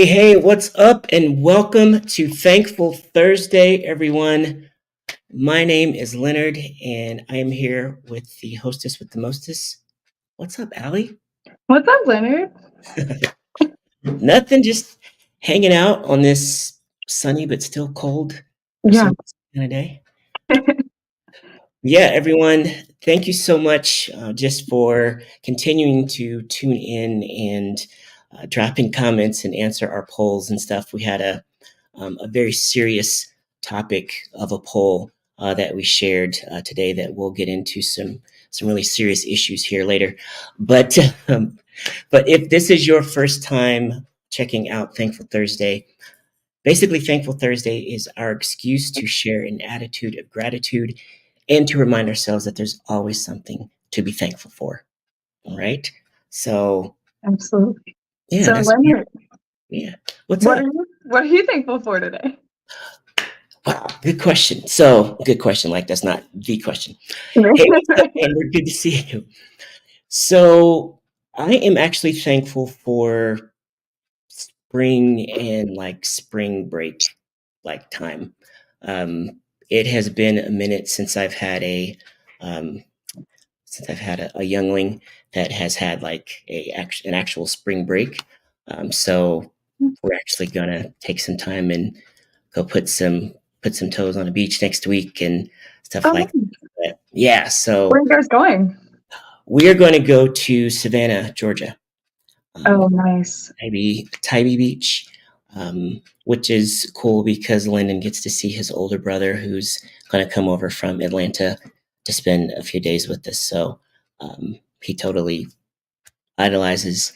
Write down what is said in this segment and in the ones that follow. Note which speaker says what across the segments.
Speaker 1: Hey, what's up? And welcome to Thankful Thursday, everyone. My name is Leonard, and I am here with the hostess with the mostest. What's up, Allie?
Speaker 2: What's up, Leonard?
Speaker 1: Nothing, just hanging out on this sunny but still cold for
Speaker 2: Yeah.
Speaker 1: some kind of day. Yeah, everyone, thank you so much just for continuing to tune in and drop in comments and answer our polls and stuff. We had a very serious topic of a poll that we shared today that we'll get into some really serious issues here later. But but if this is your first time checking out Thankful Thursday, basically Thankful Thursday is our excuse to share an attitude of gratitude and to remind ourselves that there's always something to be thankful for. All right. So
Speaker 2: Absolutely.
Speaker 1: yeah,
Speaker 2: So,
Speaker 1: that's
Speaker 2: Leonard,
Speaker 1: yeah. What's
Speaker 2: what are
Speaker 1: up?
Speaker 2: you thankful for today?
Speaker 1: Wow, good question. So, good question. Like, that's not the question. Hey, what's up, Amber? Good to see you. So, I am actually thankful for spring and like spring break, like time. Um, it has been a minute um, since I've had a youngling that has had like an actual spring break. So, we're actually gonna take some time and go put some toes on a beach next week and stuff
Speaker 2: Oh,
Speaker 1: like
Speaker 2: nice.
Speaker 1: that. Yeah,
Speaker 2: Where
Speaker 1: so
Speaker 2: are you guys going?
Speaker 1: we are going to go to Savannah, Georgia,
Speaker 2: Oh,
Speaker 1: um,
Speaker 2: nice.
Speaker 1: Tybee Beach, which is cool because Lyndon gets to see his older brother who's going to come over from Atlanta to spend a few days with us. So he totally idolizes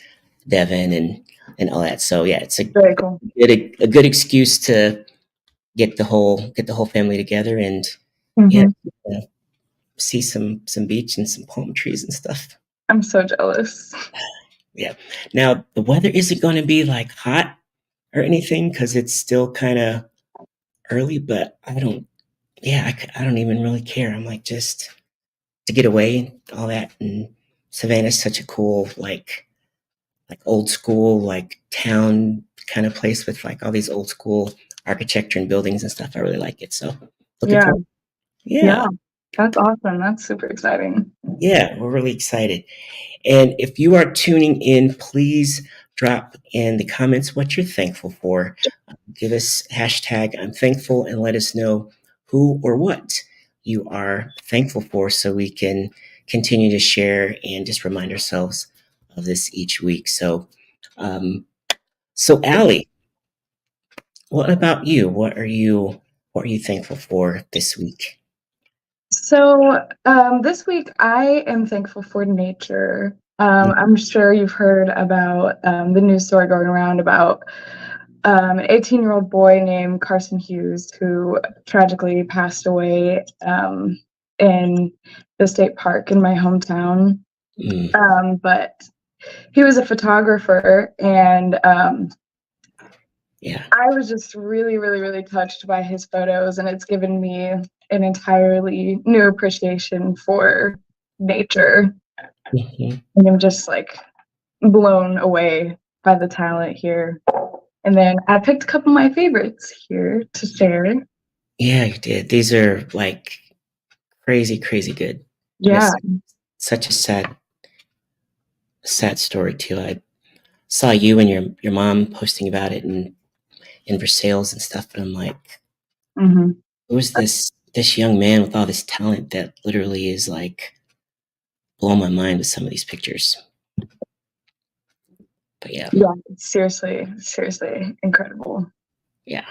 Speaker 1: Devin and all that. So yeah, it's
Speaker 2: Very cool.
Speaker 1: a good excuse to get the whole family together and yeah,
Speaker 2: Hmm.
Speaker 1: uh, see some beach and some palm trees and stuff.
Speaker 2: I'm so jealous.
Speaker 1: Yeah. Now the weather isn't going to be like hot or anything because it's still kind of early, but I don't. Yeah, I don't even really care. I'm like just to get away and all that. And Savannah's such a cool like old school like town kind of place with like all these old school architecture and buildings and stuff. I really like it. So looking
Speaker 2: Yeah.
Speaker 1: forward.
Speaker 2: Yeah.
Speaker 1: Yeah.
Speaker 2: That's awesome. That's super exciting.
Speaker 1: Yeah, we're really excited. And if you are tuning in, please drop in the comments what you're thankful for. Give us hashtag I'm thankful and let us know who or what you are thankful for so we can continue to share and just remind ourselves of this each week. Um, so Allie, what about you? What are you thankful for this week?
Speaker 2: So, this week I am thankful for nature. I'm sure you've heard about the news story going around about an 18-year-old boy named Carson Hughes who tragically passed away in the state park in my hometown.
Speaker 1: Mm,
Speaker 2: But he was a photographer, and
Speaker 1: yeah.
Speaker 2: I was just really, really, really touched by his photos, and it's given me an entirely new appreciation for nature.
Speaker 1: Mhm.
Speaker 2: And I'm just like blown away by the talent here. And then I picked a couple of my favorites here to share.
Speaker 1: Yeah, you did. These are like crazy, crazy good. And
Speaker 2: Yeah.
Speaker 1: it's such a sad story too. I saw you and your mom posting about it in Versailles and stuff, but I'm like,
Speaker 2: Hmm.
Speaker 1: who is this young man with all this talent that literally is like blowing my mind with some of these pictures. But yeah,
Speaker 2: Yeah. Seriously, seriously incredible.
Speaker 1: yeah,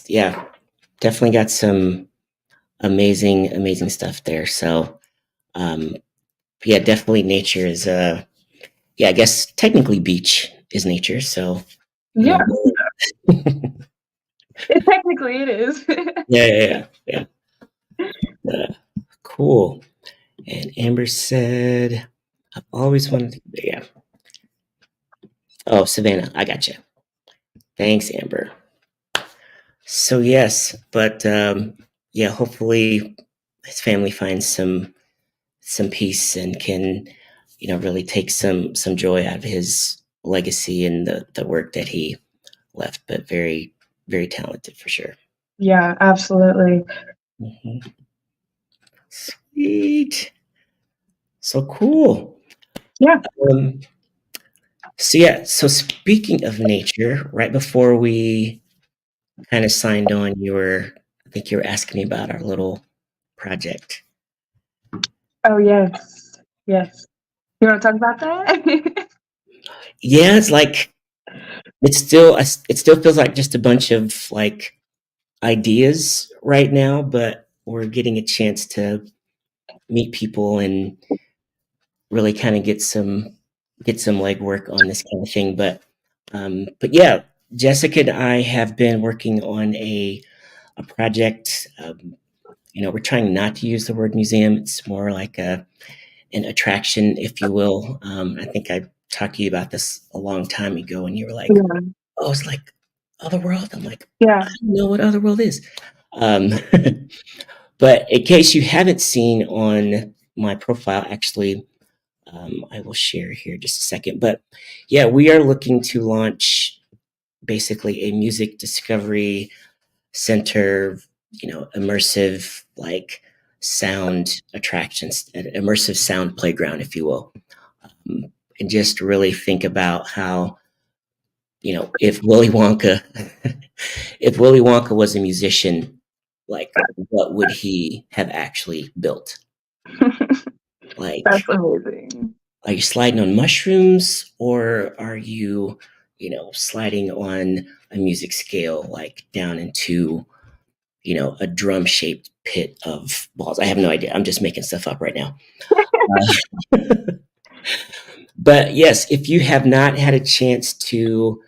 Speaker 1: yeah, definitely got some amazing stuff there. So um, yeah, definitely nature is yeah, I guess technically beach is nature. So you
Speaker 2: Yeah,
Speaker 1: know,
Speaker 2: technically it is.
Speaker 1: yeah. Cool. And Amber said, I've always wanted to, yeah. Oh, Savannah, I got you. Thanks, Amber. So, yes, but yeah, hopefully his family finds some peace and can, really take some joy out of his legacy and the work that he left. But very, very talented for sure.
Speaker 2: Yeah, absolutely.
Speaker 1: Mhm. Sweet. So cool.
Speaker 2: Yeah.
Speaker 1: Um, so yeah, so speaking of nature, right before we kind of signed on, I think you were asking me about our little project.
Speaker 2: Oh, yes. Yes. You want to talk about that?
Speaker 1: Yeah, it's like it still feels like just a bunch of like ideas right now, but we're getting a chance to meet people and really kind of get some legwork on this kind of thing. But yeah, Jessica and I have been working on a project. We're trying not to use the word museum. It's more like an attraction, if you will. I think I talked to you about this a long time ago, and you were like,
Speaker 2: Yeah.
Speaker 1: "Oh, it's like Otherworld." I'm like,
Speaker 2: Yeah.
Speaker 1: "I don't know what Otherworld is." Um, but in case you haven't seen on my profile, actually, I will share here just a second. But yeah, we are looking to launch basically a music discovery center, immersive like sound attractions, an immersive sound playground, if you will. And just really think about how, if Willy Wonka, if Willy Wonka was a musician, like what would he have actually built? Like,
Speaker 2: That's amazing.
Speaker 1: are you sliding on mushrooms or are you, sliding on a music scale, like down into, a drum shaped pit of balls? I have no idea. I'm just making stuff up right now. Uh, but yes, if you have not had a chance to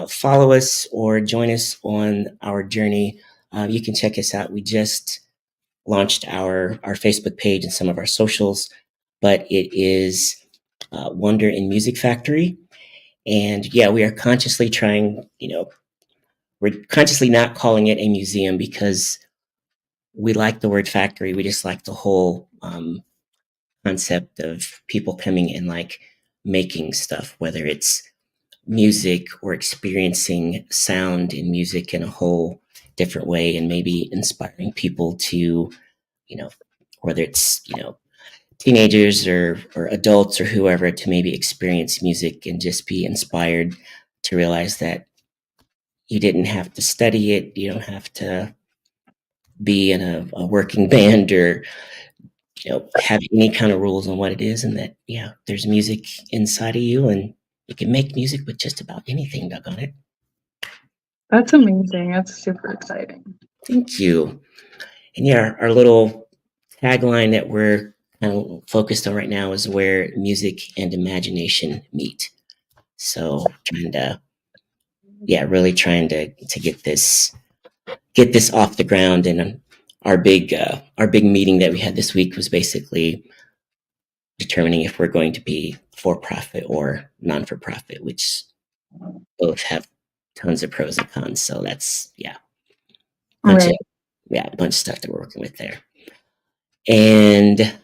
Speaker 1: follow us or join us on our journey, you can check us out. We just launched our Facebook page and some of our socials, but it is Wonder in Music Factory. And yeah, we are consciously trying, we're consciously not calling it a museum because we like the word factory. We just like the whole concept of people coming and like making stuff, whether it's music or experiencing sound and music in a whole different way, and maybe inspiring people to, you know, whether it's, teenagers or adults or whoever, to maybe experience music and just be inspired to realize that you didn't have to study it. You don't have to be in a working band or, have any kind of rules on what it is. And that, yeah, there's music inside of you and you can make music with just about anything, doggone it.
Speaker 2: That's amazing. That's super exciting.
Speaker 1: Thank you. And yeah, our little tagline that we're kind of focused on right now is where music and imagination meet. So trying to, yeah, really trying to get this off the ground. And our big meeting that we had this week was basically determining if we're going to be for profit or non for profit, which both have tons of pros and cons. So that's, yeah, bunch of
Speaker 2: Right.
Speaker 1: a bunch of stuff that we're working with there. And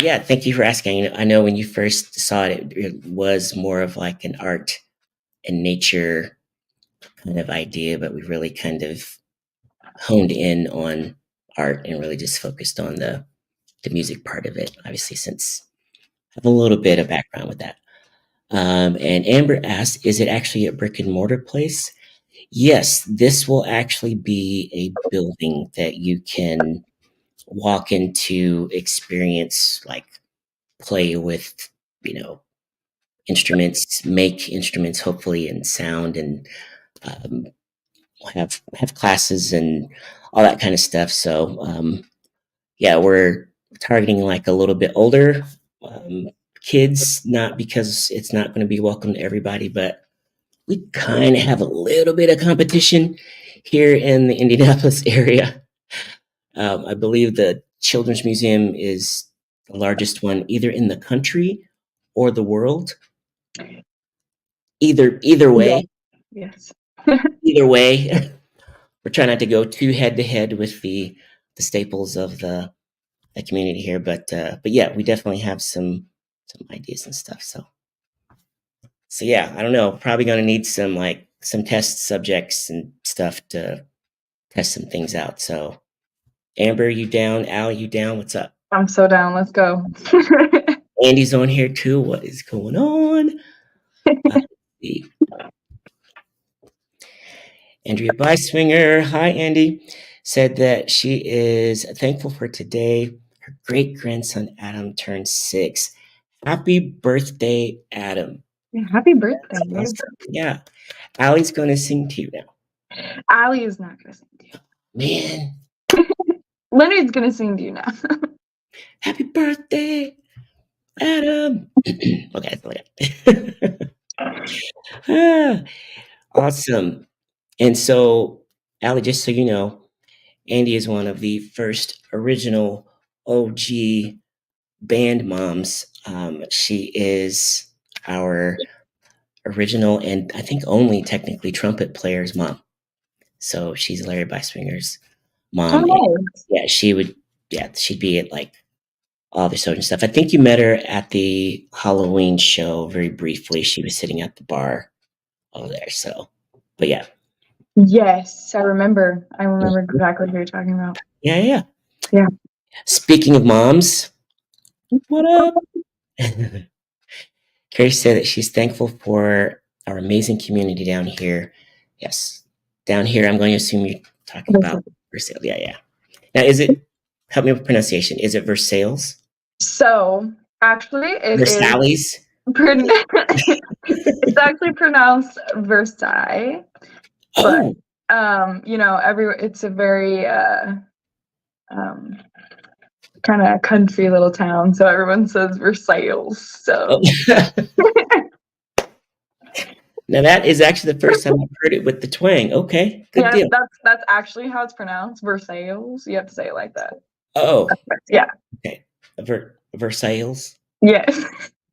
Speaker 1: yeah, thank you for asking. I know when you first saw it, it was more of like an art and nature kind of idea, but we really kind of honed in on art and really just focused on the music part of it. Obviously, since I have a little bit of background with that. And Amber asked, "Is it actually a brick and mortar place?" Yes, this will actually be a building that you can walk into, experience, like play with, you know, instruments, make instruments, hopefully, and sound, and um, have classes and all that kind of stuff. So yeah, we're targeting like a little bit older um, kids, not because it's not going to be welcome to everybody, but we kind of have a little bit of competition here in the Indianapolis area. I believe the Children's Museum is the largest one, either in the country or the world. Either
Speaker 2: Yeah.
Speaker 1: way,
Speaker 2: Yes.
Speaker 1: either way, we're trying not to go too head to head with the staples of the community here. But yeah, we definitely have some some ideas and stuff. So yeah, I don't know. Probably gonna need some test subjects and stuff to test some things out. So Amber, you down? Al, you down? What's up?
Speaker 2: I'm so down. Let's go.
Speaker 1: Andy's on here too. What is going on? Let's see. Andrea Beiswinger, hi Andy, said that she is thankful for today. Her great grandson Adam turned 6. Happy birthday, Adam.
Speaker 2: Happy birthday.
Speaker 1: Awesome. Yeah. Allie's going to sing to you now.
Speaker 2: Allie is not going to sing to you.
Speaker 1: Man.
Speaker 2: Leonard's going to sing to you now.
Speaker 1: Happy birthday, Adam. Okay, that's all I got. Awesome. And so, Allie, just so you know, Andy is one of the first original OG band moms. She is our original and I think only technically trumpet player's mom. So she's Larry Beiswinger's mom.
Speaker 2: Oh,
Speaker 1: yeah, she'd be at like all the shows and stuff. I think you met her at the Halloween show very briefly. She was sitting at the bar over there. So, but yeah.
Speaker 2: Yes, I remember. I remember exactly what you're talking about.
Speaker 1: Yeah.
Speaker 2: Yeah.
Speaker 1: Speaking of moms, what up? Carrie said that she's thankful for our amazing community down here. Yes, down here. I'm going to assume you're talking about Versailles. Yeah. Now, help me with pronunciation. Is it Versailles?
Speaker 2: So, actually, it
Speaker 1: Versailles?
Speaker 2: is. It's actually pronounced Versailles.
Speaker 1: Oh.
Speaker 2: But, it's a very kind of country little town, so everyone says Versailles. So.
Speaker 1: Now that is actually the first time I've heard it with the twang. Okay, good deal.
Speaker 2: That's actually how it's pronounced, Versailles. You have to say it like that.
Speaker 1: Oh,
Speaker 2: yeah.
Speaker 1: Okay, Versailles.
Speaker 2: Yes.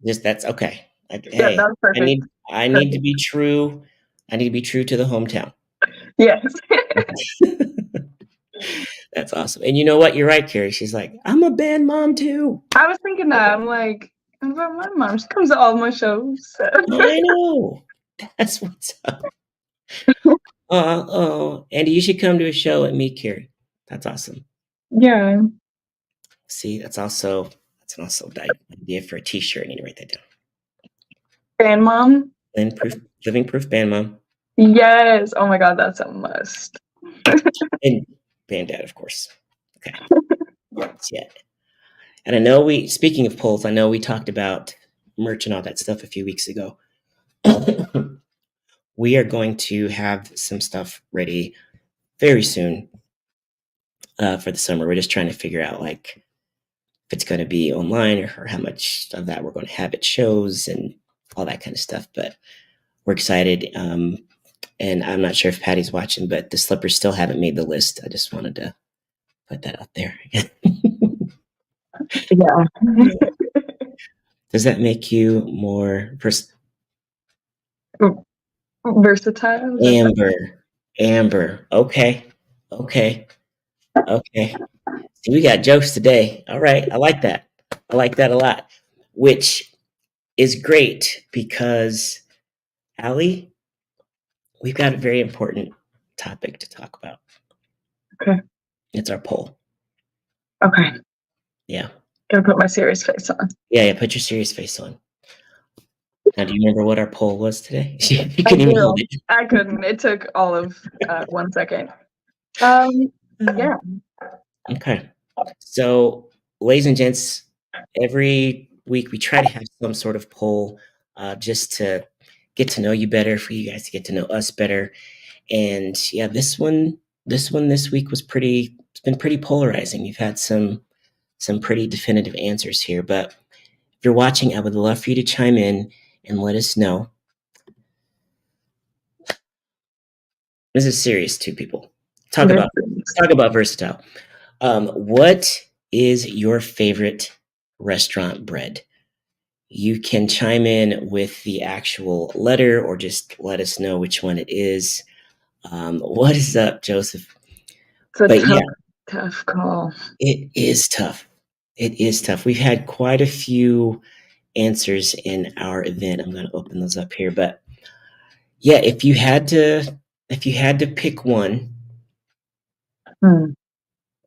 Speaker 1: Just that's okay.
Speaker 2: Hey, that's perfect.
Speaker 1: I need to be true. I need to be true to the hometown.
Speaker 2: Yes.
Speaker 1: That's awesome. And you know what? You're right, Carrie. She's like, I'm a band mom too.
Speaker 2: I was thinking that. I'm like, my mom. She comes to all my shows. So.
Speaker 1: I know. That's what's up. Andy, you should come to a show and meet Carrie. That's awesome.
Speaker 2: Yeah.
Speaker 1: See, that's an also idea for a T-shirt. I need to write that down.
Speaker 2: Band mom.
Speaker 1: Living proof band mom.
Speaker 2: Yes. Oh my God, that's a must.
Speaker 1: And band dad, of course. Okay. Yeah. And I know speaking of polls, I know we talked about merch and all that stuff a few weeks ago. We are going to have some stuff ready very soon for the summer. We're just trying to figure out if it's going to be online or how much of that we're going to have at shows and all that kind of stuff. But we're excited. And I'm not sure if Patty's watching, but the slippers still haven't made the list. I just wanted to put that out there.
Speaker 2: Yeah.
Speaker 1: Does that make you more
Speaker 2: versatile?
Speaker 1: Amber. Okay. See, we got jokes today. All right. I like that. I like that a lot, which is great because, Allie, we've got a very important topic to talk about.
Speaker 2: Okay.
Speaker 1: It's our poll.
Speaker 2: Okay.
Speaker 1: Yeah.
Speaker 2: Gotta put my serious face on.
Speaker 1: Yeah, put your serious face on. Now, do you remember what our poll was today? You couldn't even hold it.
Speaker 2: I couldn't. It took all of 1 second. Yeah.
Speaker 1: Okay. So, ladies and gents, every week we try to have some sort of poll just to get to know you better, for you guys to get to know us better. And yeah, this one this week it's been pretty polarizing. You've had some pretty definitive answers here, but if you're watching, I would love for you to chime in and let us know. This is serious too, people. Talk about versatile. What is your favorite restaurant bread? You can chime in with the actual letter or just let us know which one it is. What is up, Joseph?
Speaker 2: It's a tough call.
Speaker 1: It is tough. We've had quite a few answers in our event. I'm going to open those up here, but yeah, if you had to pick one,
Speaker 2: Hmm.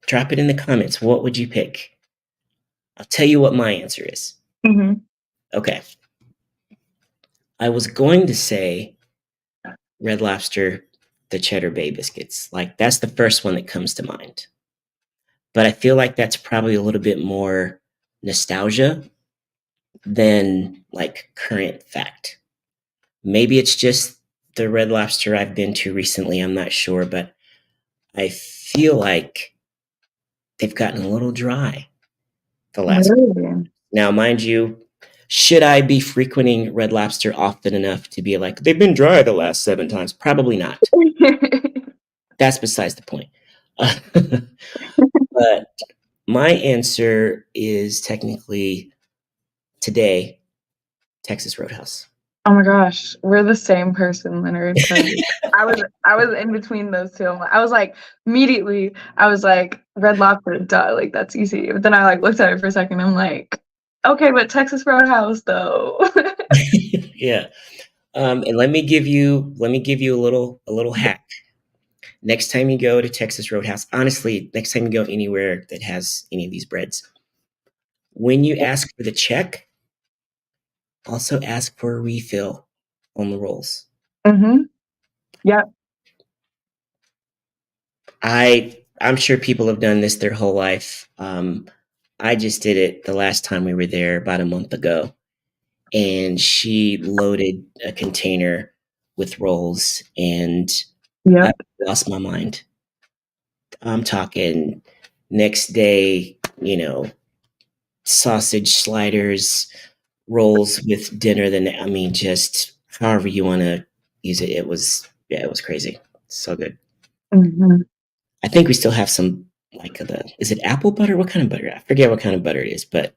Speaker 1: drop it in the comments. What would you pick? I'll tell you what my answer is.
Speaker 2: Mm-hmm.
Speaker 1: Okay. I was going to say Red Lobster, the Cheddar Bay biscuits. Like that's the first one that comes to mind. But I feel like that's probably a little bit more nostalgia than like current fact. Maybe it's just the Red Lobster I've been to recently. I'm not sure, but I feel like they've gotten a little dry the last.
Speaker 2: Really?
Speaker 1: Now, mind you, should I be frequenting Red Lobster often enough to be like, they've been dry the last 7 times? Probably not. That's besides the point. But my answer is technically today, Texas Roadhouse.
Speaker 2: Oh my gosh, we're the same person, Leonard. 'Cause I was in between those two. I was like immediately, I was like Red Lobster, duh, like that's easy. But then I like looked at it for a second. I'm like, okay, but Texas Roadhouse though.
Speaker 1: Yeah. And let me give you a little hack. Next time you go to Texas Roadhouse, honestly, next time you go anywhere that has any of these breads, when you ask for the check, also ask for a refill on the rolls.
Speaker 2: Mm-hmm. Yep.
Speaker 1: I'm sure people have done this their whole life. I just did it the last time we were there about a month ago, and she loaded a container with rolls, and I
Speaker 2: Yep.
Speaker 1: lost my mind. I'm talking next day, sausage sliders, rolls with dinner. Then I mean, just however you want to use it. It was crazy. So good.
Speaker 2: Mm-hmm.
Speaker 1: I think we still have some like is it apple butter? What kind of butter? I forget what kind of butter it is, but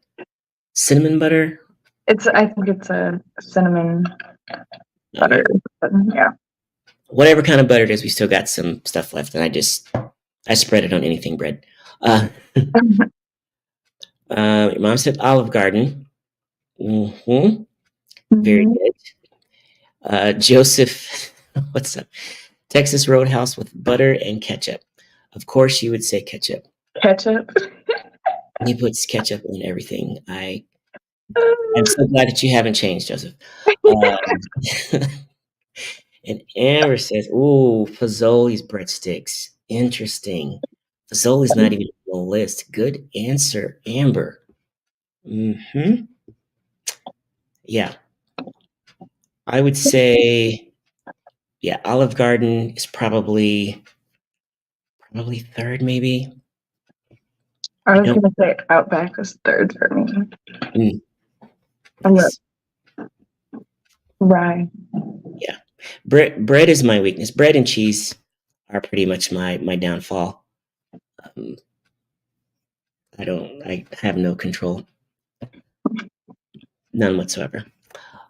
Speaker 1: cinnamon butter.
Speaker 2: I think it's a cinnamon
Speaker 1: Oh yeah,
Speaker 2: butter. But yeah.
Speaker 1: whatever kind of butter it is, we still got some stuff left, and I spread it on anything bread. Uh, your mom said Olive Garden. Hmm. Very
Speaker 2: Mhm.
Speaker 1: good. Joseph, what's up? Texas Roadhouse with butter and ketchup. Of course, you would say ketchup.
Speaker 2: Ketchup.
Speaker 1: He puts ketchup on everything. I'm so glad that you haven't changed, Joseph. Um, and Amber says, "Ooh, Fazoli's breadsticks. Interesting. Fazoli's not even on the list. Good answer, Amber. Hmm. Yeah, I would say, yeah, Olive Garden is probably third, maybe.
Speaker 2: I
Speaker 1: I
Speaker 2: was
Speaker 1: don't.
Speaker 2: gonna say Outback was third for me.
Speaker 1: Mm,
Speaker 2: I'm not
Speaker 1: nice.
Speaker 2: rye.
Speaker 1: Yeah, bread is my weakness. Bread and cheese are pretty much my downfall. Um, I have no control, none whatsoever.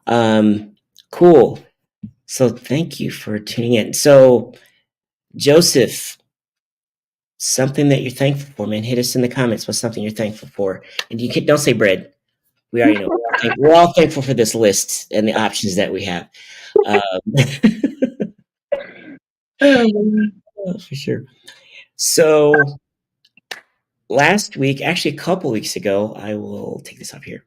Speaker 1: Um, cool. So thank you for tuning in. So Joseph, something that you're thankful for, man. Hit us in the comments. What's something you're thankful for? And don't say bread. We already know. We're all thankful for this list and the options that we have. Um,
Speaker 2: Um,
Speaker 1: for sure. So last week, actually a couple weeks ago, I will take this off here.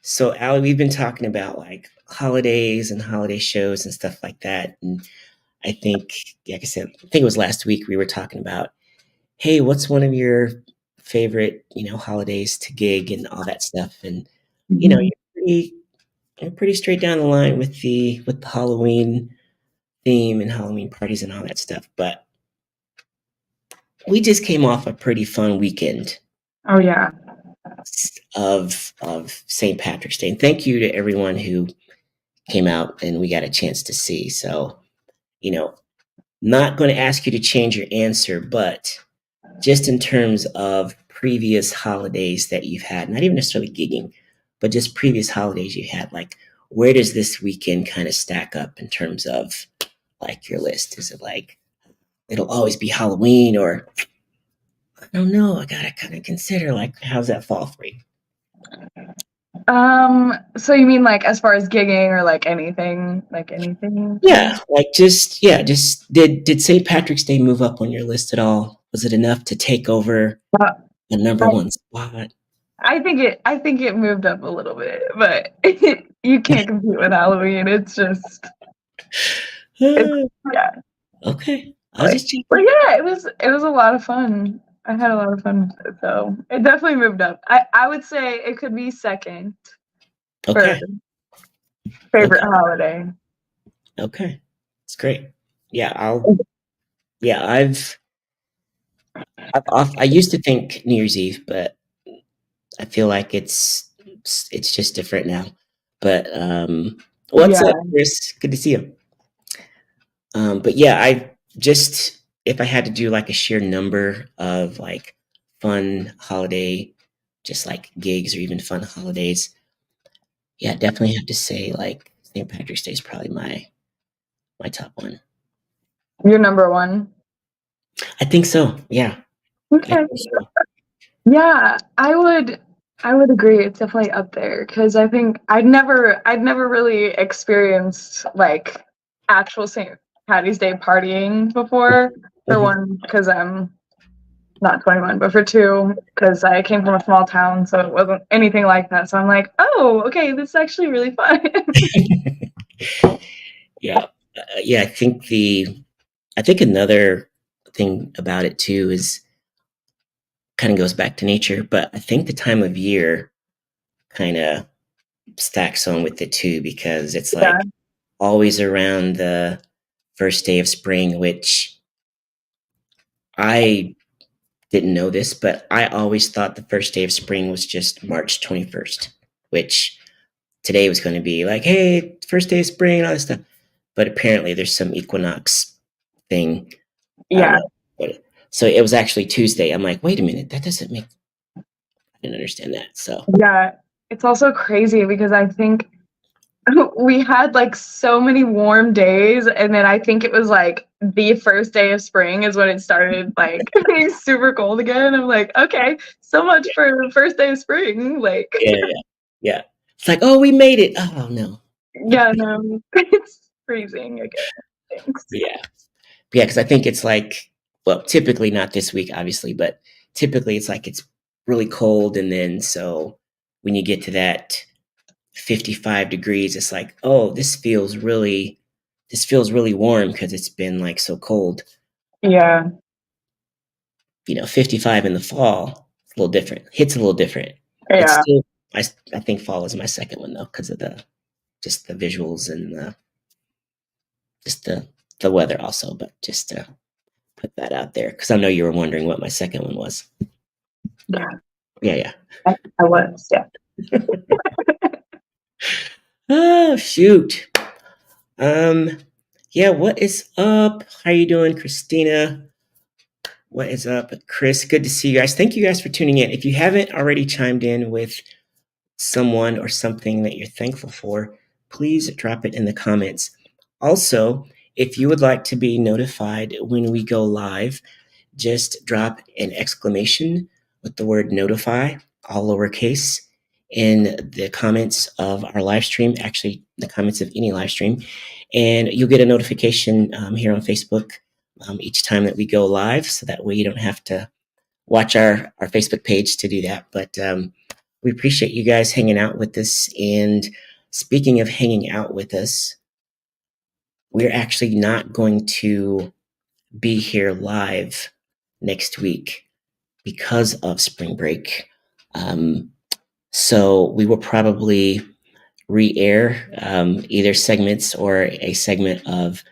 Speaker 1: So Allie, we've been talking about like holidays and holiday shows and stuff like that. And I think, like I said, I think it was last week we were talking about, hey, what's one of your favorite, holidays to gig and all that stuff. And
Speaker 2: mhm.
Speaker 1: you're pretty straight down the line with the Halloween theme and Halloween parties and all that stuff. But we just came off a pretty fun weekend
Speaker 2: Oh yeah.
Speaker 1: of St. Patrick's Day. And thank you to everyone who came out and we got a chance to see. So, you know, not going to ask you to change your answer, but just in terms of previous holidays that you've had, not even necessarily gigging, but just previous holidays you had, like where does this weekend kind of stack up in terms of like your list? Is it like it'll always be Halloween, or I don't know, I gotta kind of consider like how's that fall for you?
Speaker 2: So you mean like as far as gigging or like anything, kind
Speaker 1: Yeah, like just did St. Patrick's Day move up on your list at all? Was it enough to take over
Speaker 2: of?
Speaker 1: the number
Speaker 2: I,
Speaker 1: one spot?
Speaker 2: I think it moved up a little bit, but you can't compete with Halloween. It's just it's yeah.
Speaker 1: Okay, I was
Speaker 2: But,
Speaker 1: just
Speaker 2: but
Speaker 1: checking.
Speaker 2: yeah, it was a lot of fun. I had a lot of fun with it, so it definitely moved up. I would say it could be second for
Speaker 1: Okay,
Speaker 2: favorite
Speaker 1: okay,
Speaker 2: holiday.
Speaker 1: okay. It's great. Yeah, yeah, I used to think New Year's Eve, but I feel like it's just different now. But what's up,
Speaker 2: Yeah,
Speaker 1: Chris? Good to see you. But yeah, I just if I had to do like a sheer number of like fun holiday, just like gigs or even fun holidays, yeah, definitely have to say like St. Patrick's Day is probably my top one.
Speaker 2: you're number one.
Speaker 1: I think so. Yeah, I
Speaker 2: Okay.
Speaker 1: think so.
Speaker 2: Yeah, I would agree. It's definitely up there because I think I'd never really experienced like actual St. Patty's Day partying before. For
Speaker 1: Mhm.
Speaker 2: one, because I'm not 21, but for two, because I came from a small town, so it wasn't anything like that. So I'm like, oh, okay, this is actually really fun.
Speaker 1: Yeah, yeah. I think another thing about it too is kind of goes back to nature, but I think the time of year kind of stacks on with it too because it's
Speaker 2: Yeah,
Speaker 1: like always around the first day of spring, which I didn't know this, but I always thought the first day of spring was just March 21st, which today was going to be like, hey, first day of spring and all this stuff. But apparently there's some equinox thing. I don't
Speaker 2: yeah,
Speaker 1: know. But, so it was actually Tuesday. I'm like, wait a minute, that doesn't make, I didn't understand that. So,
Speaker 2: yeah. It's also crazy because I think we had like so many warm days, and then I think it was like the first day of spring is when it started like being super cold again. I'm like, okay, so much for the first day of spring. Like,
Speaker 1: yeah, yeah, yeah. It's like, oh, we made it. Oh, no.
Speaker 2: yeah, no, it's freezing again. Thanks.
Speaker 1: Yeah. Yeah, because I think it's like, well, typically not this week, obviously, but typically it's like it's really cold, and then so when you get to that 55 degrees, it's like, oh, this feels really warm because it's been like so cold.
Speaker 2: Yeah,
Speaker 1: 55 in the fall, it's a little different. Hits a little different. It's
Speaker 2: yeah,
Speaker 1: still, I think fall is my second one though, because of the just the visuals and just the weather also, but just to put that out there because I know you were wondering what my second one was.
Speaker 2: yeah.
Speaker 1: Yeah, yeah.
Speaker 2: I was, yeah.
Speaker 1: Oh shoot. Um, yeah. What is up? How you doing, Christina? What is up, Chris? Good to see you guys. Thank you guys for tuning in. If you haven't already chimed in with someone or something that you're thankful for, please drop it in the comments. Also, if you would like to be notified when we go live, just drop an exclamation with the word notify, all lowercase, in the comments of our live stream, actually, the comments of any live stream. And you'll get a notification here on Facebook each time that we go live. So that way you don't have to watch our Facebook page to do that. But we appreciate you guys hanging out with us. And speaking of hanging out with us, we're actually not going to be here live next week because of spring break. Um, so we will probably re-air either segments or a segment of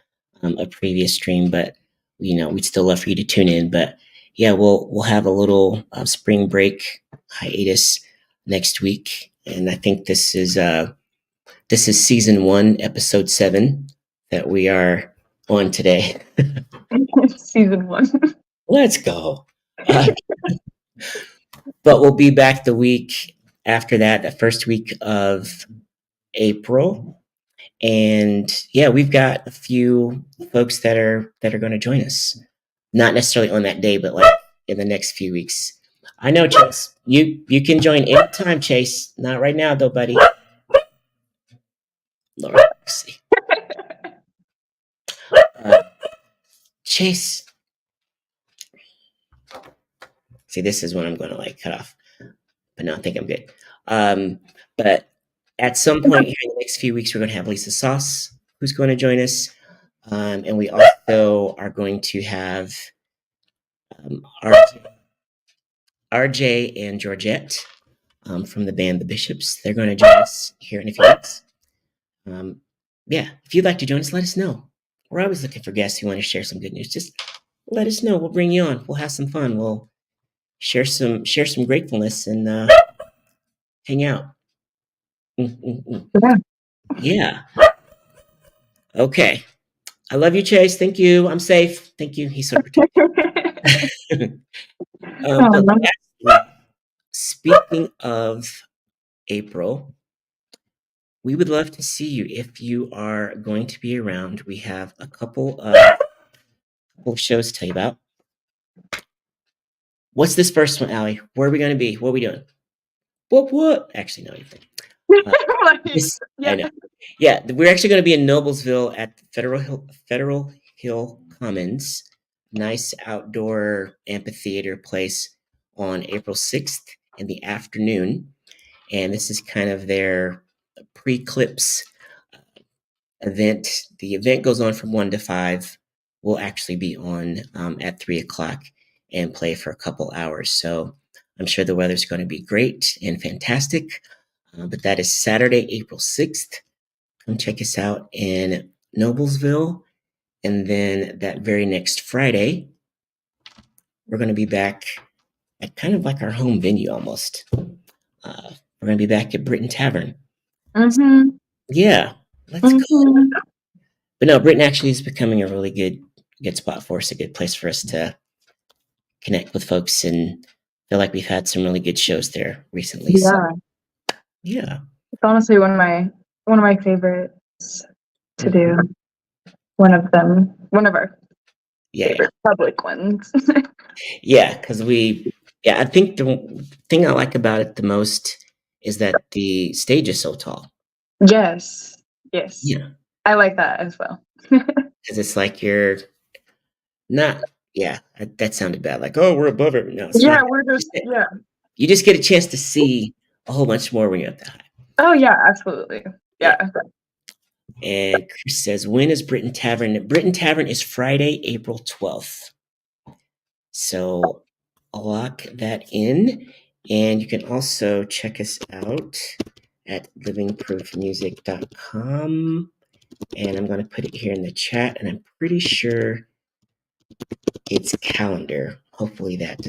Speaker 1: a previous stream. But we'd still love for you to tune in. But yeah, we'll have a little spring break hiatus next week, and I think this is season 1, episode 7 that we are on today.
Speaker 2: Season one.
Speaker 1: Let's go. Uh, but we'll be back the week after that, the first week of April. And yeah, we've got a few folks that are going to join us. Not necessarily on that day, but like in the next few weeks. I know, Chase. You can join anytime, Chase. Not right now, though, buddy. Lord mercy. Uh, Chase. See, this is when I'm going to like cut off, but no, I think I'm good. But at some point here in the next few weeks, we're going to have Lisa Sauce, who's going to join us, and we also are going to have RJ and Georgette from the band The Bishops. They're going to join us here in a few weeks. Yeah, if you'd like to join us, let us know. We're always looking for guests who want to share some good news. Just let us know. We'll bring you on. We'll have some fun. We'll share some gratefulness and hang out.
Speaker 2: Yeah.
Speaker 1: Yeah. Okay. I love you, Chase. Thank you. I'm safe. Thank you. He's so protected. Speaking of April, we would love to see you if you are going to be around. We have a couple of shows to tell you about. What's this first one, Allie? Where are we going to be? What are we doing? What? Actually, no, anything. I know. Yeah, we're actually going to be in Noblesville at Federal Hill Commons, nice outdoor amphitheater place on April 6th in the afternoon. And this is kind of their pre-clips event. The event goes on from 1 to 5. We'll actually be on at 3 o'clock and play for a couple hours. So I'm sure the weather's going to be great and fantastic. But that is Saturday, April 6th. Come check us out in Noblesville. And then that very next Friday, we're going to be back at kind of like our home venue almost. We're going to be back at Britain Tavern.
Speaker 2: Mm-hmm.
Speaker 1: Yeah, let's go. But no, Britain actually is becoming a really good spot for us, a good place for us to connect with folks, and feel like we've had some really good shows there recently.
Speaker 2: Yeah.
Speaker 1: So, yeah.
Speaker 2: It's honestly one of my favorites to do. One of our favorite public ones.
Speaker 1: Yeah, because I think the thing I like about it the most is that the stage is so tall.
Speaker 2: Yes.
Speaker 1: Yeah.
Speaker 2: I like that as well.
Speaker 1: Because it's like you're not, that sounded bad. Like, oh, we're above it. No, it's not.
Speaker 2: We're just,
Speaker 1: You just get a chance to see a whole bunch more when you're up that high.
Speaker 2: Oh, yeah, absolutely. Yeah.
Speaker 1: And Chris says, when is Britain Tavern? Britain Tavern is Friday, April 12th. So lock that in. And you can also check us out at livingproofmusic.com. And I'm going to put it here in the chat. And I'm pretty sure it's calendar. Hopefully that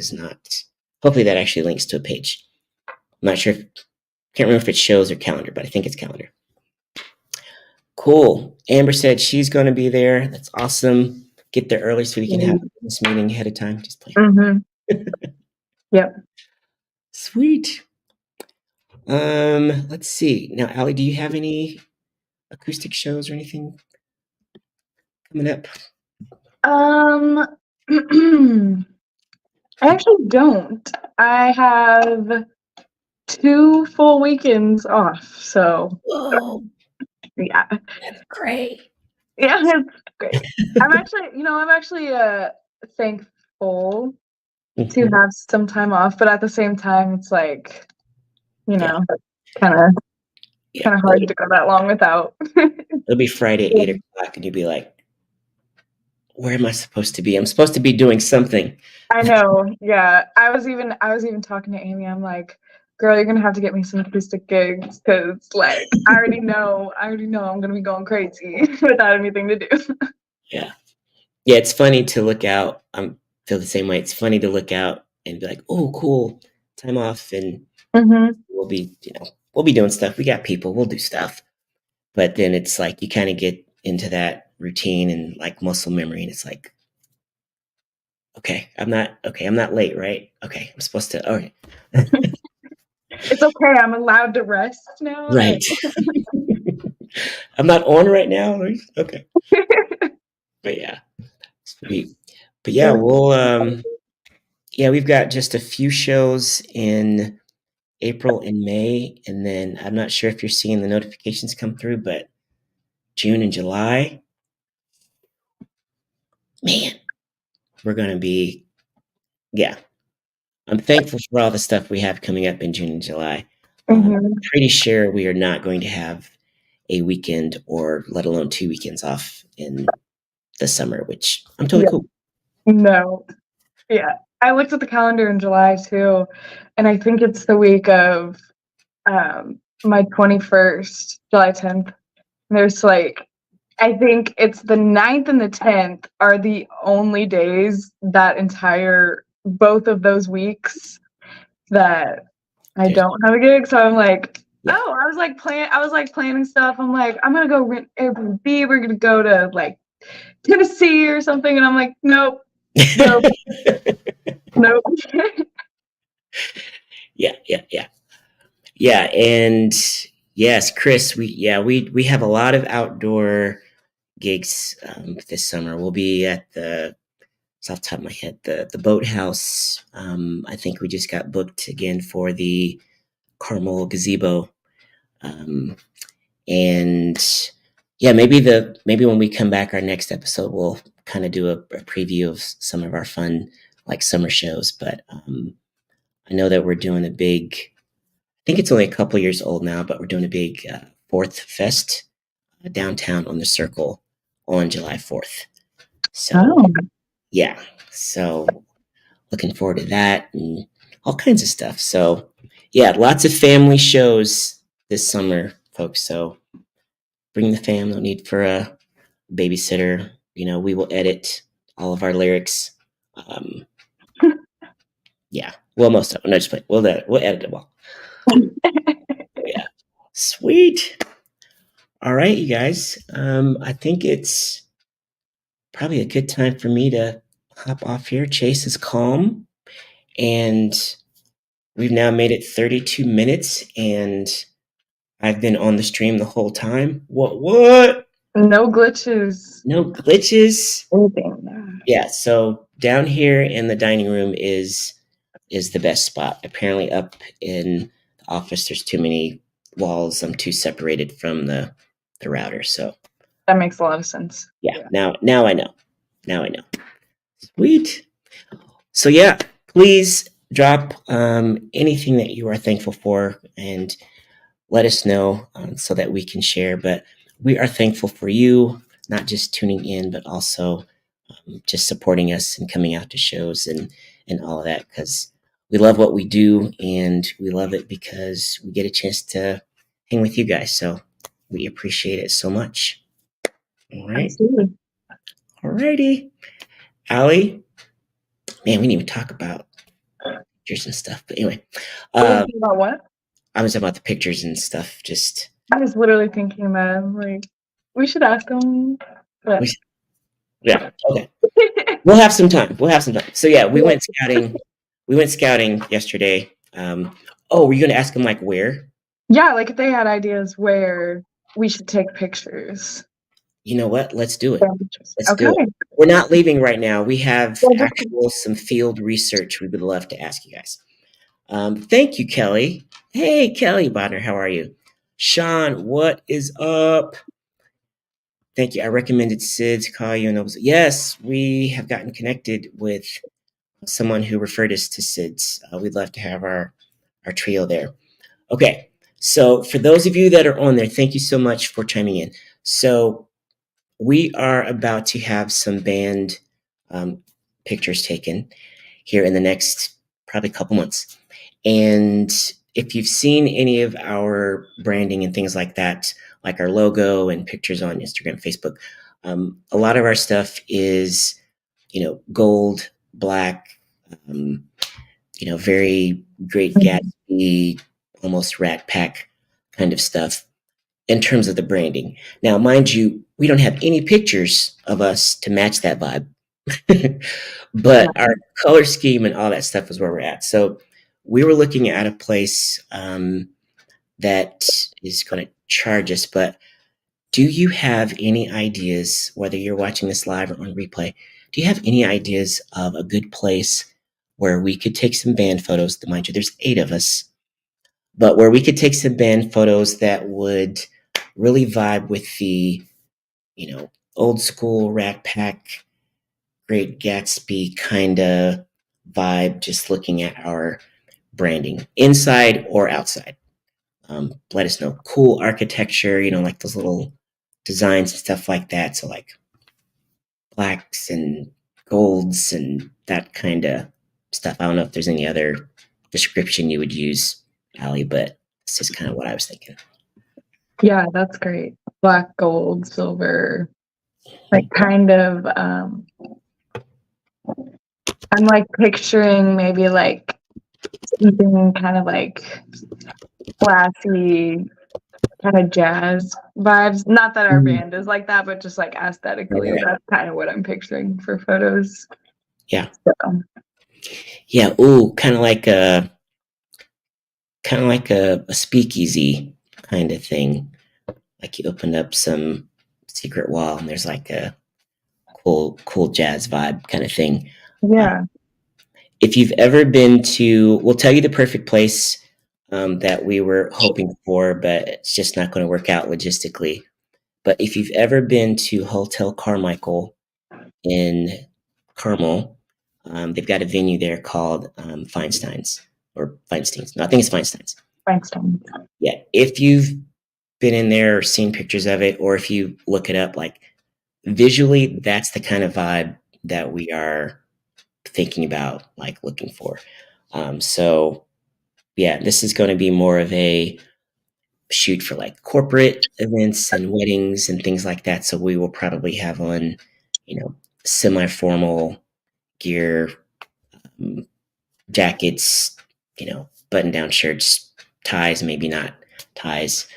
Speaker 1: actually links to a page. I'm not sure. Can't remember if it shows or calendar, but I think it's calendar. Cool. Amber said she's going to be there. That's awesome. Get there early so we can have this meeting ahead of time. Just play.
Speaker 2: Yep.
Speaker 1: Sweet. Let's see. Now, Allie, do you have any acoustic shows or anything coming up?
Speaker 2: I actually don't. I have 2 full weekends off, so.
Speaker 1: Whoa.
Speaker 2: Yeah.
Speaker 1: That's great.
Speaker 2: Yeah, it's great. I'm actually thankful to have some time off, but at the same time, it's like, kind of hard to go that long without.
Speaker 1: It'll be Friday, 8 o'clock, and you'll be like, where am I supposed to be? I'm supposed to be doing something.
Speaker 2: I know. Yeah. I was even talking to Amy. I'm like, girl, you're gonna have to get me some acoustic gigs because, like, I already know I'm gonna be going crazy without anything to do.
Speaker 1: Yeah. It's funny to look out. I feel the same way. It's funny to look out and be like, oh, cool, time off, and we'll be doing stuff. We got people. We'll do stuff. But then it's like you kind of get into that routine and like muscle memory, and it's like, I'm not late, right? Okay, I'm supposed to. Okay.
Speaker 2: It's okay. I'm allowed to rest now.
Speaker 1: Right. I'm not on right now. Okay. But yeah, sweet. But yeah, we'll Yeah, we've got just a few shows in April and May, and then I'm not sure if you're seeing the notifications come through, but June and July, man, we're going to be, yeah. I'm thankful for all the stuff we have coming up in June and July.
Speaker 2: Mhm.
Speaker 1: Pretty sure we are not going to have a weekend or let alone 2 weekends off in the summer, which I'm totally
Speaker 2: Yeah.
Speaker 1: cool.
Speaker 2: No. Yeah. I looked at the calendar in July too, and I think it's the week of my 21st, July 10th. There's like I think it's the 9th and the 10th are the only days that entire both of those weeks that I
Speaker 1: There's,
Speaker 2: don't have a gig. So I'm like,
Speaker 1: yeah.
Speaker 2: I was like planning stuff. I'm like, I'm gonna go rent Airbnb. We're gonna go to like Tennessee or something. And I'm like, nope, nope, nope.
Speaker 1: Yeah, yeah, yeah. Yeah, and yes, Chris, we have a lot of outdoor gigs this summer. We'll be at it's off the top of my head, the boathouse. I think we just got booked again for the Carmel Gazebo. Um, and yeah, maybe when we come back our next episode, we'll kind of do a preview of some of our fun like summer shows. But I know that we're doing a big. I think it's only a couple years old now, but we're doing a big Fourth Fest downtown on the Circle on July 4th. So
Speaker 2: Oh,
Speaker 1: yeah, so looking forward to that and all kinds of stuff. So yeah, lots of family shows this summer, folks. So bring the fam. No need for a babysitter. We will edit all of our lyrics. Um, yeah, well, most of them. No, just play. We'll edit them all. Yeah, sweet. All right, you guys. I think it's probably a good time for me to hop off here. Chase is calm, and we've now made it 32 minutes, and I've been on the stream the whole time. What?
Speaker 2: no glitches.
Speaker 1: No glitches.
Speaker 2: Anything.
Speaker 1: Yeah, so down here in the dining room is the best spot. Apparently up in the office there's too many walls. I'm too separated from the router. So
Speaker 2: That makes a lot of sense.
Speaker 1: yeah, now I know. Now I know. Sweet. So yeah, please drop anything that you are thankful for and let us know so that we can share. But we are thankful for you, not just tuning in, but also just supporting us and coming out to shows and all of that because we love what we do and we love it because we get a chance to hang with you guys. So we appreciate it so much. All right.
Speaker 2: Absolutely.
Speaker 1: All righty. Allie, man, we didn't even talk about pictures and stuff. But anyway,
Speaker 2: About what?
Speaker 1: I was talking about the pictures and stuff. Just
Speaker 2: I was literally thinking that I'm like, we should ask them. But
Speaker 1: yeah, okay. We'll have some time. So yeah, we went scouting. We went scouting yesterday. Were you going to ask them like where?
Speaker 2: yeah, like if they had ideas where we should take pictures.
Speaker 1: You know what? Let's do it. Let's
Speaker 2: Okay.
Speaker 1: do it. We're not leaving right now. We have
Speaker 2: Well, just-
Speaker 1: actual some field research we would love to ask you guys. Thank you, Kelly. Hey, Kelly Bonner, how are you? Sean, what is up? Thank you. I recommended Sid to call you, and yes, we have gotten connected with someone who referred us to Sid's. We'd love to have our trio there. Okay, so for those of you that are on there, thank you so much for chiming in. So we are about to have some band pictures taken here in the next probably couple months. And if you've seen any of our branding and things like that, like our logo and pictures on Instagram, Facebook, a lot of our stuff is, gold, black, very Great Gatsby, almost Rat Pack kind of stuff in terms of the branding. Now, mind you, we don't have any pictures of us to match that vibe, but our color scheme and all that stuff is where we're at. So we were looking at a place that is going to charge us, but do you have any ideas, whether you're watching this live or on replay, do you have any ideas of a good place where we could take some band photos. Mind you, there's 8 of us, but where we could take some band photos that would really vibe with the, old school Rat Pack, Great Gatsby kind of vibe, just looking at our branding, inside or outside. Let us know. Cool architecture, like those little designs and stuff like that. So like blacks and golds and that kind of stuff. I don't know if there's any other description you would use, Allie, but it's just kind of what I was thinking.
Speaker 2: Yeah, that's great. Black, gold, silver, like kind of I'm like picturing maybe like something kind of like classy, kind of jazz vibes. Not that our band is like that, but just like aesthetically, that's kind of what I'm picturing for photos.
Speaker 1: Yeah.
Speaker 2: So.
Speaker 1: Yeah. Ooh, kind of like a speakeasy kind of thing. Like you open up some secret wall and there's like a cool jazz vibe kind of thing.
Speaker 2: Yeah.
Speaker 1: If you've ever been to, we'll tell you the perfect place that we were hoping for, but it's just not going to work out logistically. But if you've ever been to Hotel Carmichael in Carmel, they've got a venue there called Feinstein's or Feinstein's. No, I think it's Feinstein's.
Speaker 2: Feinstein.
Speaker 1: Yeah. If you've been in there or seen pictures of it, or if you look it up, like visually, that's the kind of vibe that we are thinking about, like looking for. So yeah, this is going to be more of a shoot for like corporate events and weddings and things like that. So we will probably have on, semi-formal gear, jackets, button-down shirts, ties, maybe not ties.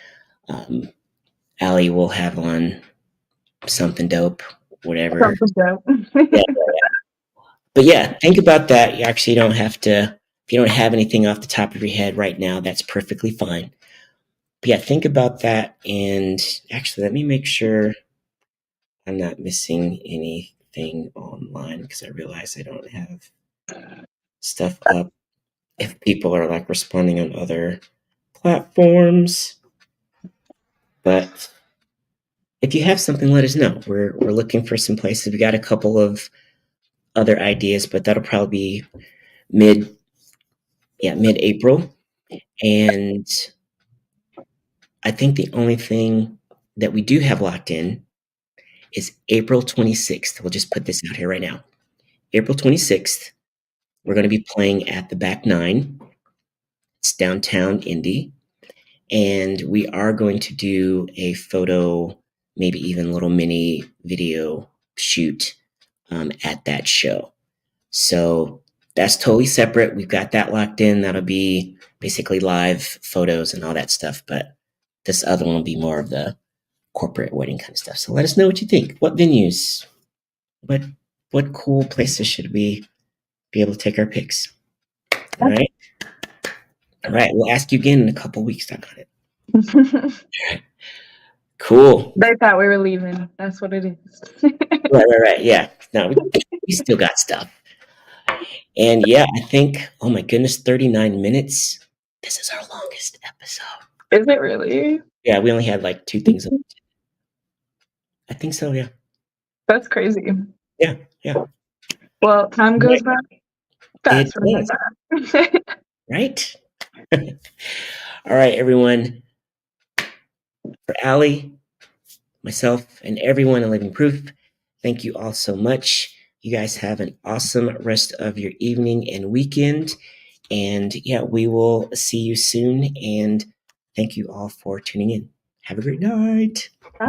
Speaker 1: Allie will have on something dope, whatever.
Speaker 2: Something dope.
Speaker 1: Yeah. But yeah, think about that. You actually don't have to, if you don't have anything off the top of your head right now, that's perfectly fine. But yeah, think about that. And actually, let me make sure I'm not missing anything online, because I realize I don't have stuff up if people are like responding on other platforms. But if you have something, let us know. We're looking for some places. We got a couple of other ideas, but that'll probably be mid-April. And I think the only thing that we do have locked in is April 26th. We'll just put this out here right now. April 26th, we're going to be playing at the Back Nine. It's downtown Indy. And we are going to do a photo, maybe even little mini video shoot at that show. So that's totally separate. We've got that locked in. That'll be basically live photos and all that stuff. But this other one will be more of the corporate wedding kind of stuff. So let us know what you think. What venues? What cool places should we be able to take our pics? All right. All right. We'll ask you again in a couple weeks. I got it. Cool.
Speaker 2: They thought we were leaving. That's what it is.
Speaker 1: Right. Yeah. No, we still got stuff. And yeah, I think, oh my goodness, 39 minutes. This is our longest episode.
Speaker 2: Is it really?
Speaker 1: Yeah, we only had like 2 things. I think so, yeah.
Speaker 2: That's crazy.
Speaker 1: Yeah.
Speaker 2: Well, time goes by fast.
Speaker 1: Right? All right, everyone. For Allie, myself, and everyone in Living Proof, thank you all so much. You guys have an awesome rest of your evening and weekend. And yeah, we will see you soon. And thank you all for tuning in. Have a great night.
Speaker 2: Bye.